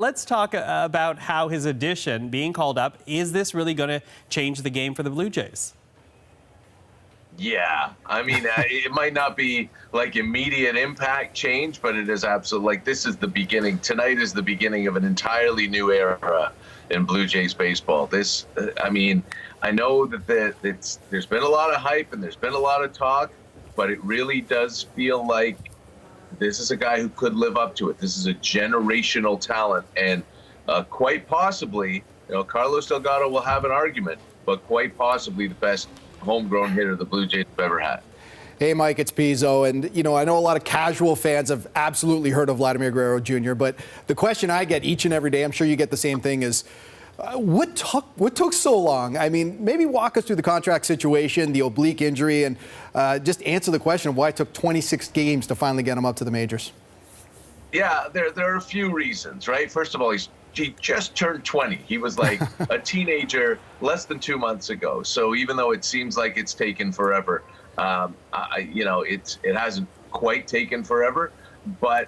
Let's talk about how his addition, being called up, is this really going to change the game for the Blue Jays? Yeah, I mean, it might not be like immediate impact change, but it is absolutely, like, this is the beginning. Tonight is the beginning of an entirely new era in Blue Jays baseball. This, I mean, I know that there's been a lot of hype and there's been a lot of talk, but it really does feel like this is a guy who could live up to it. This is a generational talent, and quite possibly, Carlos Delgado will have an argument, but quite possibly the best homegrown hitter the Blue Jays have ever had. Hey, Mike, it's Pizzo. And, I know a lot of casual fans have absolutely heard of Vladimir Guerrero Jr., but the question I get each and every day, I'm sure you get the same thing, is what took so long? I mean, maybe walk us through the contract situation, the oblique injury, and just answer the question of why it took 26 games to finally get him up to the majors. Yeah, there are a few reasons, right? First of all, he just turned 20. He was like a teenager less than 2 months ago. So even though it seems like it's taken forever, it hasn't quite taken forever. But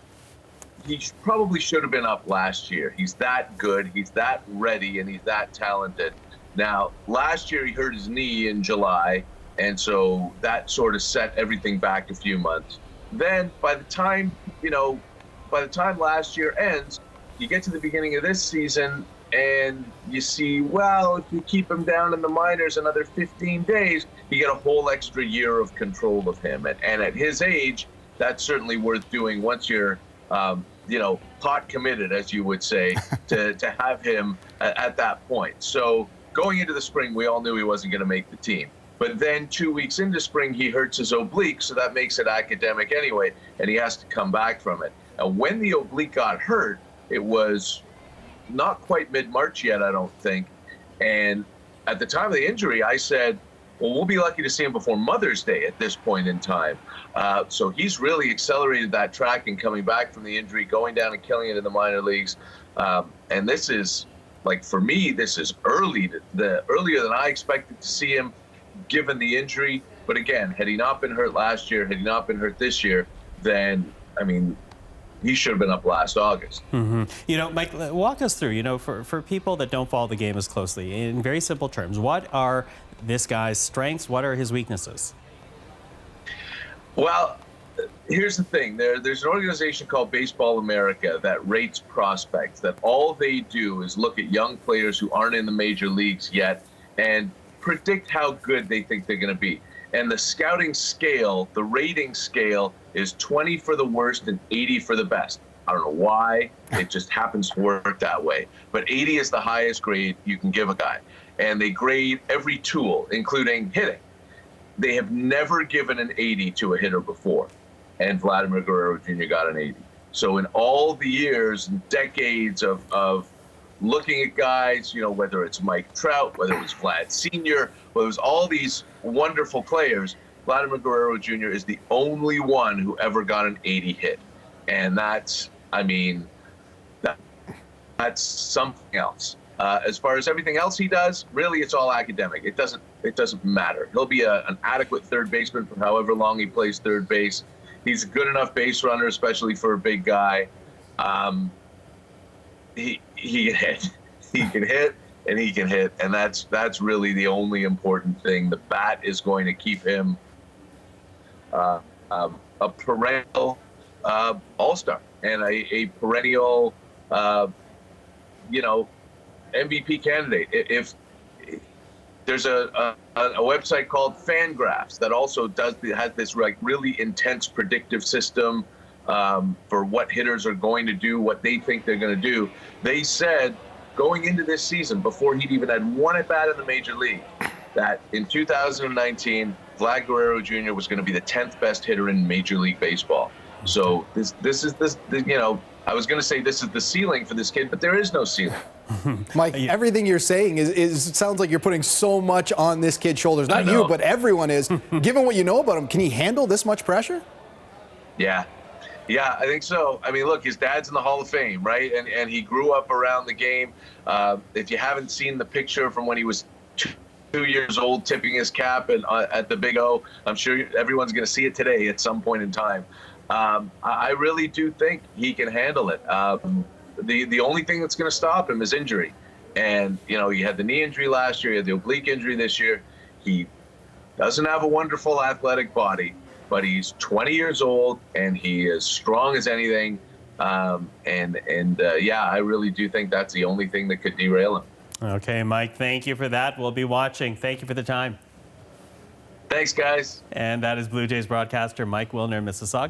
he probably should have been up last year. He's that good, he's that ready, and he's that talented. Now, last year he hurt his knee in July, and so that sort of set everything back a few months. Then by the time last year ends, you get to the beginning of this season and you see, well, if you keep him down in the minors another 15 days, you get a whole extra year of control of him. And at his age, that's certainly worth doing once you're, pot committed, as you would say, to have him at that point. So going into the spring, we all knew he wasn't going to make the team. But then 2 weeks into spring, he hurts his oblique, so that makes it academic anyway, and he has to come back from it. And when the oblique got hurt, it was not quite mid-March yet, I don't think. And at the time of the injury, I said, well, we'll be lucky to see him before Mother's Day at this point in time. So he's really accelerated that track in coming back from the injury, going down and killing it in the minor leagues. And this is, like, for me, this is earlier than I expected to see him, given the injury. But again, had he not been hurt last year, had he not been hurt this year, then, I mean, he should have been up last August. Mm-hmm. Mike, walk us through, for people that don't follow the game as closely, in very simple terms, what are this guy's strengths? What are his weaknesses? Well, here's the thing. There's an organization called Baseball America that rates prospects, that all they do is look at young players who aren't in the major leagues yet and predict how good they think they're going to be. And the scouting scale, the rating scale, is 20 for the worst and 80 for the best. I don't know why. It just happens to work that way. But 80 is the highest grade you can give a guy. And they grade every tool, including hitting. They have never given an 80 to a hitter before. And Vladimir Guerrero Jr. got an 80. So in all the years and decades of looking at guys, whether it's Mike Trout, whether it was Vlad Sr., whether it was all these wonderful players, Vladimir Guerrero Jr. is the only one who ever got an 80 hit. And that's something else. As far as everything else he does, really, it's all academic. It doesn't matter. He'll be an adequate third baseman for however long he plays third base. He's a good enough base runner, especially for a big guy. He can hit. He can hit, and he can hit, and that's really the only important thing. The bat is going to keep him a perennial all-star and a perennial, MVP candidate. If there's a website called Fangraphs that also has this really intense predictive system for what hitters are going to do, what they think they're going to do. They said going into this season, before he'd even had one at bat in the major league, that in 2019, Vlad Guerrero Jr. was going to be the 10th best hitter in Major League Baseball. So this is I was going to say this is the ceiling for this kid, but there is no ceiling. Mike, everything you're saying sounds like you're putting so much on this kid's shoulders. Not you, but everyone is. Given what you know about him, can he handle this much pressure? Yeah, I think so. I mean, look, his dad's in the Hall of Fame, right? And he grew up around the game. If you haven't seen the picture from when he was 2 years old, tipping his cap at the Big O, I'm sure everyone's going to see it today at some point in time. I really do think he can handle it. the only thing that's going to stop him is injury. And, you know, he had the knee injury last year, he had the oblique injury this year. He doesn't have a wonderful athletic body, but he's 20 years old and he is strong as anything. Yeah, I really do think that's the only thing that could derail him. Okay, Mike, thank you for that. We'll be watching. Thank you for the time. Thanks, guys. And that is Blue Jays broadcaster Mike Wilner, Mississauga.